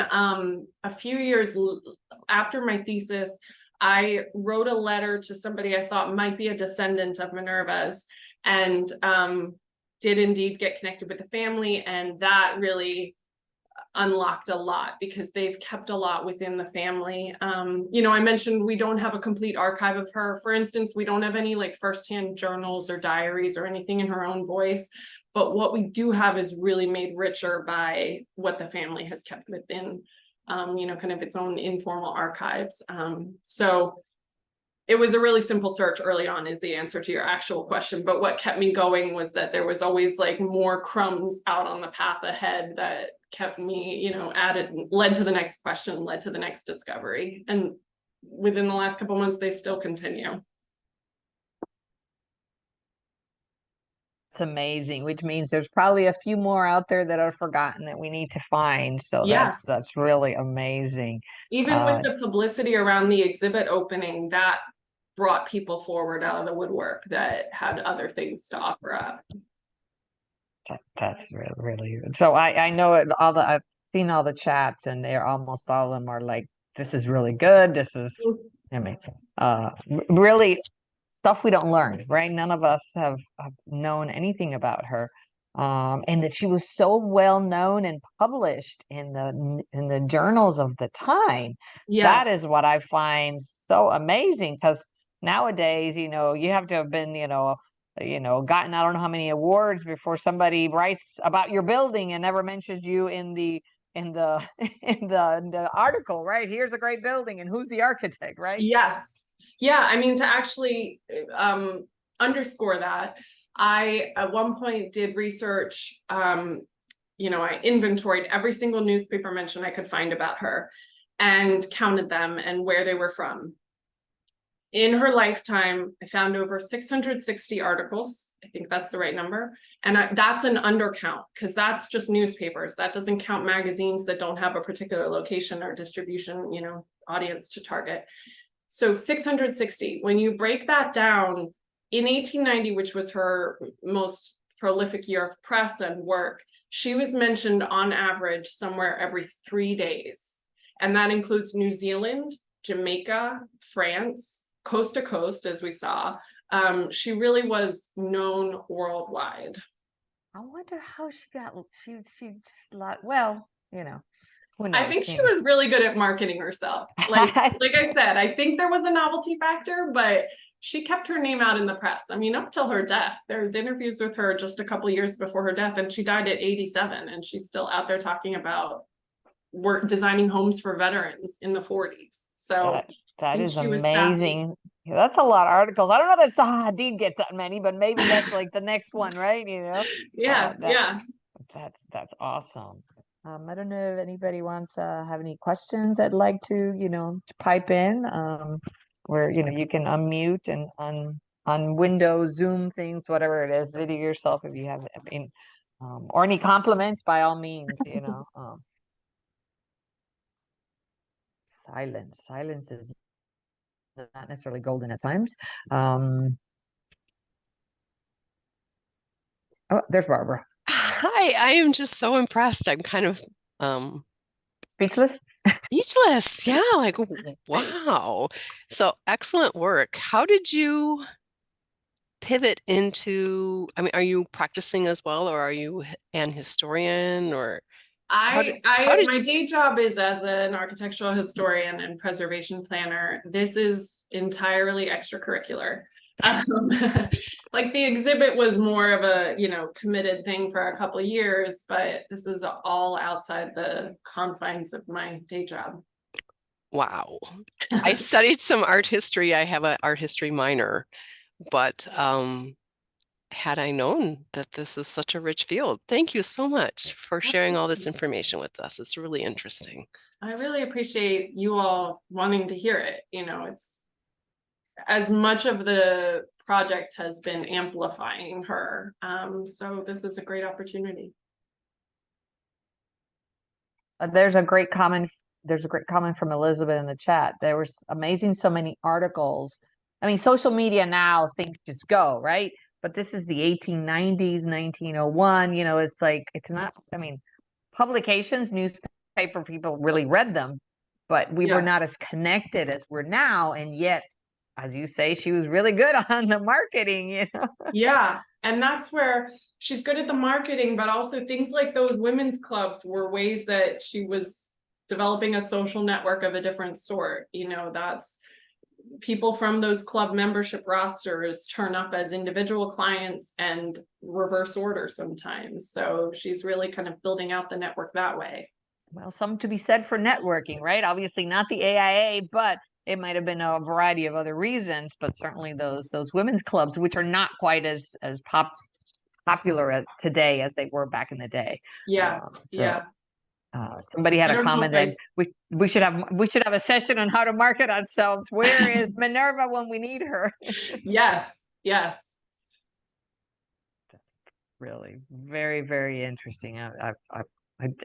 B: a few years after my thesis, I wrote a letter to somebody I thought might be a descendant of Minerva's, and did indeed get connected with the family. And that really unlocked a lot, because they've kept a lot within the family. I mentioned we don't have a complete archive of her. For instance, we don't have any like firsthand journals or diaries or anything in her own voice. But what we do have is really made richer by what the family has kept within, kind of its own informal archives. So it was a really simple search early on, is the answer to your actual question. But what kept me going was that there was always like more crumbs out on the path ahead that kept me, led to the next question, led to the next discovery. And within the last couple months, they still continue.
A: It's amazing, which means there's probably a few more out there that are forgotten that we need to find. So
B: Yes.
A: that's really amazing.
B: Even with the publicity around the exhibit opening, that brought people forward out of the woodwork that had other things to offer up.
A: That's really, really good. So I know I've seen all the chats, and they're almost all of them are like, this is really good. This is, I mean, really stuff we don't learn, right? None of us have known anything about her. and that she was so well known and published in the journals of the time.
B: Yes.
A: That is what I find so amazing, because nowadays, you have to have been, gotten I don't know how many awards before somebody writes about your building and never mentions you in the in the article, right? Here's a great building and who's the architect, right?
B: Yes. Yeah. I mean, to actually underscore that, I at one point did research. I inventoried every single newspaper mention I could find about her and counted them and where they were from. In her lifetime, I found over 660 articles. I think that's the right number. And that's an undercount, because that's just newspapers. That doesn't count magazines that don't have a particular location or distribution, audience to target. So 660. When you break that down, in 1890, which was her most prolific year of press and work, she was mentioned on average somewhere every 3 days. And that includes New Zealand, Jamaica, France, coast to coast, as we saw. She really was known worldwide.
A: I wonder how she just well, who
B: I
A: knows,
B: think she was really good at marketing herself. Like I said, I think there was a novelty factor, but she kept her name out in the press. I mean, up till her death. There's interviews with her just a couple of years before her death, and she died at 87, and she's still out there talking about work designing homes for veterans in the 40s. So
A: that is
B: she was savvy.
A: amazing. Yeah, that's a lot of articles. I don't know that Zaha Hadid gets that many, but maybe that's like the next one, right?
B: Yeah,
A: That
B: yeah.
A: that's awesome. I don't know if anybody wants have any questions I'd like to pipe in. Where you can unmute and on Windows, Zoom things, whatever it is, video yourself if you have, or any compliments by all means. Silence is not necessarily golden at times. Oh, there's Barbara.
C: Hi, I am just so impressed. I'm kind of
A: Speechless.
C: speechless. Yeah, like wow. So excellent work. How did you pivot into, I mean, are you practicing as well, or are you an historian, or how did
B: My day job is as an architectural historian and preservation planner. This is entirely extracurricular. Like the exhibit was more of a, committed thing for a couple of years, but this is all outside the confines of my day job.
C: Wow. I studied some art history. I have an art history minor, but had I known that this is such a rich field. Thank you so much for sharing all this information with us. It's really interesting.
B: I really appreciate you all wanting to hear it. It's as much of the project has been amplifying her. So this is a great opportunity.
A: There's a great comment from Elizabeth in the chat. There was amazing, so many articles. I mean, social media now, things just go, right? But this is the 1890s, 1901. It's like, it's not, I mean, publications, newspaper people really read them, but we were not as connected as we're now. And yet, as you say, she was really good on the marketing,
B: Yeah. And that's where she's good at the marketing, but also things like those women's clubs were ways that she was developing a social network of a different sort. That's people from those club membership rosters turn up as individual clients and reverse order sometimes. So she's really kind of building out the network that way.
A: Well, something to be said for networking, right? Obviously not the AIA, but it might have been a variety of other reasons, but certainly those women's clubs, which are not quite as popular today as they were back in the day.
B: Yeah.
A: Somebody had a comment that we should have a session on how to market ourselves. Where is Minerva when we need her?
B: Yes. That's
A: really very, very interesting.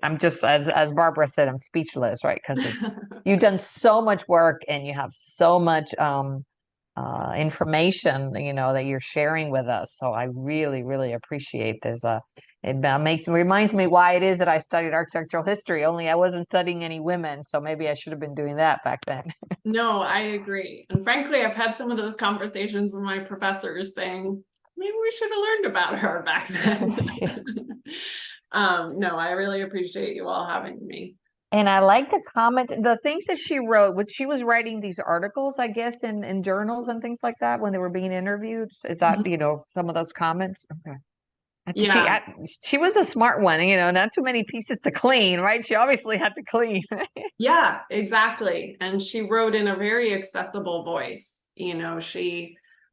A: I'm just, as Barbara said, I'm speechless, right? Because you've done so much work and you have so much information, that you're sharing with us. So I really, really appreciate this. It reminds me why it is that I studied architectural history, only I wasn't studying any women. So maybe I should have been doing that back then.
B: No, I agree. And frankly, I've had some of those conversations with my professors saying, maybe we should have learned about her back then. No, I really appreciate you all having me.
A: And I like the comment, the things that she wrote, when she was writing these articles, I guess, in journals and things like that when they were being interviewed. Is that,
B: Mhm.
A: some of those comments? Okay.
B: Yeah,
A: She was a smart one, not too many pieces to clean, right? She obviously had to clean.
B: yeah, exactly. And she wrote in a very accessible voice.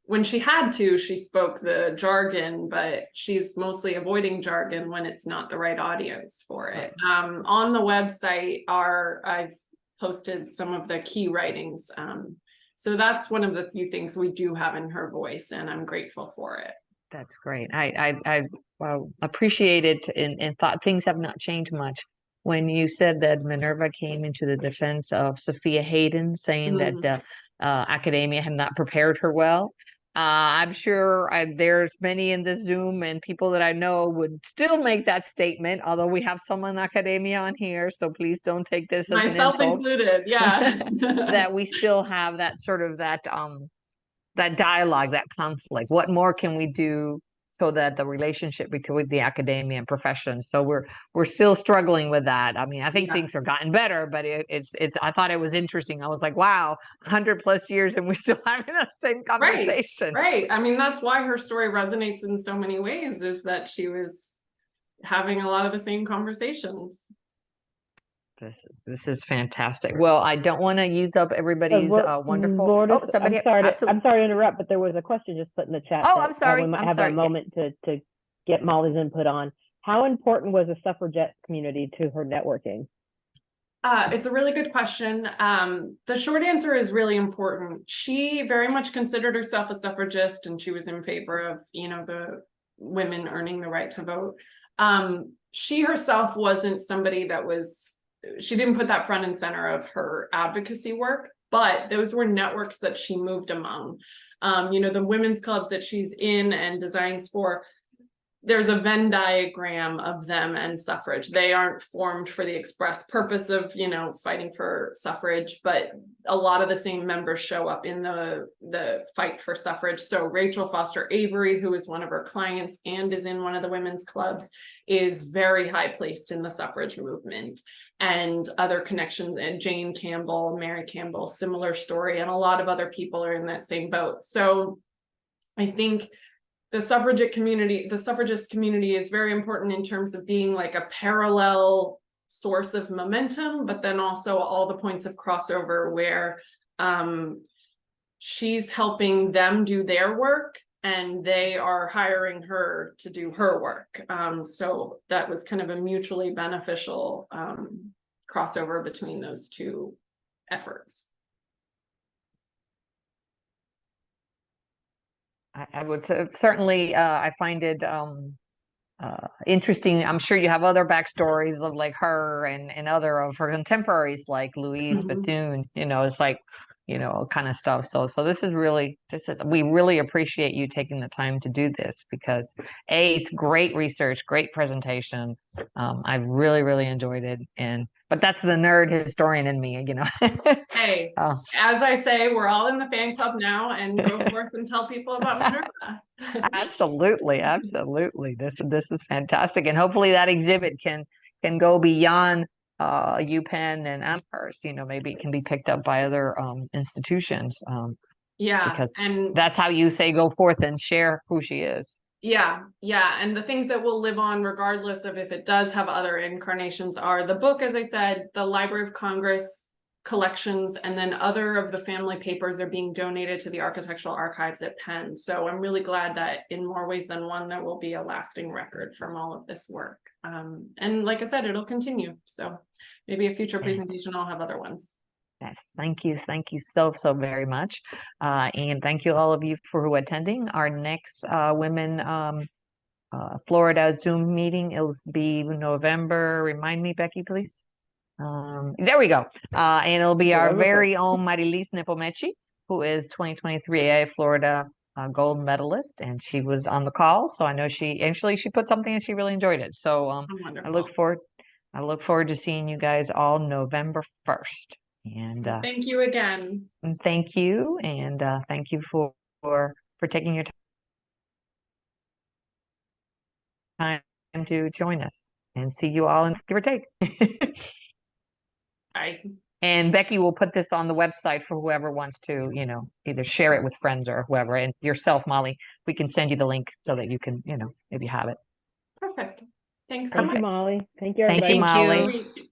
B: When she had to, she spoke the jargon, but she's mostly avoiding jargon when it's not the right audience for it. On the website I've posted some of the key writings. So that's one of the few things we do have in her voice, and I'm grateful for it.
A: That's great. I appreciate it and thought things have not changed much. When you said that Minerva came into the defense of Sophia Hayden, saying that
B: Mhm.
A: academia had not prepared her well, I'm sure there's many in the Zoom and people that I know would still make that statement, although we have some in academia on here, so please don't take this as an
B: Myself
A: insult.
B: included, yeah.
A: That we still have that sort of that dialogue, that conflict. What more can we do so that the relationship between the academia and profession? So we're still struggling with that. I mean, I think
B: Yeah.
A: things are gotten better, but it's. I thought it was interesting. I was like, wow, 100+ years, and we're still having the same
B: Right,
A: conversation.
B: right. I mean, that's why her story resonates in so many ways, is that she was having a lot of the same conversations.
A: This is fantastic. Well, I don't want to use up everybody's wonderful.
D: Lourdes,
A: Oh, somebody,
D: I'm
A: absolutely.
D: sorry to interrupt, but there was a question just put in the chat
A: Oh,
D: that
A: I'm sorry.
D: we might
A: I'm
D: have
A: sorry.
D: a
A: Yes.
D: moment to get Molly's input on. How important was the suffragette community to her networking?
B: It's a really good question. The short answer is really important. She very much considered herself a suffragist, and she was in favor of, the women earning the right to vote. She herself wasn't somebody she didn't put that front and center of her advocacy work, but those were networks that she moved among. The women's clubs that she's in and designs for, there's a Venn diagram of them and suffrage. They aren't formed for the express purpose of, fighting for suffrage, but a lot of the same members show up in the fight for suffrage. So Rachel Foster Avery, who is one of her clients and is in one of the women's clubs, is very high placed in the suffrage movement. And other connections, and Jane Campbell, Mary Campbell, similar story, and a lot of other people are in that same boat. So I think the suffragist community is very important in terms of being like a parallel source of momentum, but then also all the points of crossover where she's helping them do their work and they are hiring her to do her work. So that was kind of a mutually beneficial crossover between those two efforts.
A: I would certainly, I find it interesting. I'm sure you have other backstories of like her and other of her contemporaries like Louise
B: Mhm.
A: Bethune, it's like, kind of stuff. So we really appreciate you taking the time to do this because it's great research, great presentation. I really, really enjoyed it. But that's the nerd historian in me.
B: Hey,
A: Uh,
B: as I say, we're all in the fan club now, and go forth and tell people about Minerva.
A: Absolutely, absolutely. This is fantastic, and hopefully that exhibit can go beyond UPenn and Amherst. Maybe it can be picked up by other institutions
B: Yeah,
A: because
B: and
A: that's how you say go forth and share who she is.
B: yeah, and the things that will live on regardless of if it does have other incarnations are the book, as I said, the Library of Congress collections, and then other of the family papers are being donated to the Architectural Archives at Penn. So I'm really glad that in more ways than one, there will be a lasting record from all of this work. And like I said, it'll continue. So maybe a future presentation, I'll have other ones.
A: Yes, thank you so very much, and thank you all of you for attending our next Women Florida Zoom meeting. It'll be November. Remind me, Becky, please. There we go. And it'll be our very own Marilis Nepomechi, who is 2023 AA Florida gold medalist, and she was on the call. So I know she put something and she really enjoyed it. So I look forward to seeing you guys all November 1st. And
B: thank you again.
A: thank you, and thank you for taking your time. time to join us, and see you all in give or take.
B: Bye.
A: And Becky will put this on the website for whoever wants to, either share it with friends or whoever. And yourself, Molly, we can send you the link so that you can, maybe have it.
B: Perfect. Thanks so
D: Thank
B: much.
D: you, Molly. Thank you,
A: Thank
D: everybody.
A: you,
C: Thank
A: Molly.
C: you.
B: Great.